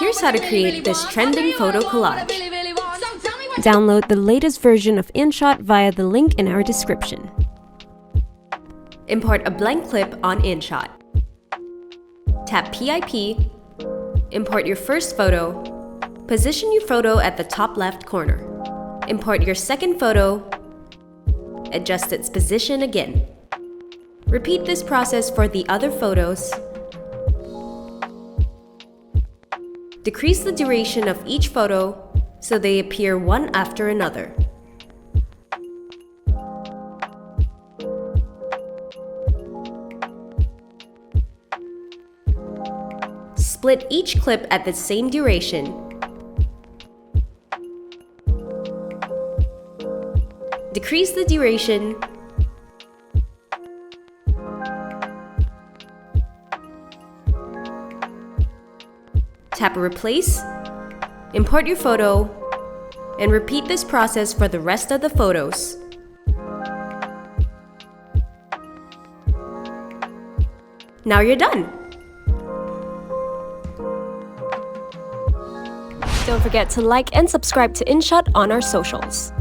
Here's how to create this trending photo collage. Download the latest version of InShot via the link in our description. Import a blank clip on InShot. Tap PIP, import your first photo, position your photo at the top left corner. Import your second photo, adjust its position again. Repeat this process for the other photos. Decrease the duration of each photo so they appear one after another. Split each clip at the same duration. Decrease the duration. Tap Replace, import your photo, and repeat this process for the rest of the photos. Now you're done! Don't forget to like and subscribe to InShot on our socials.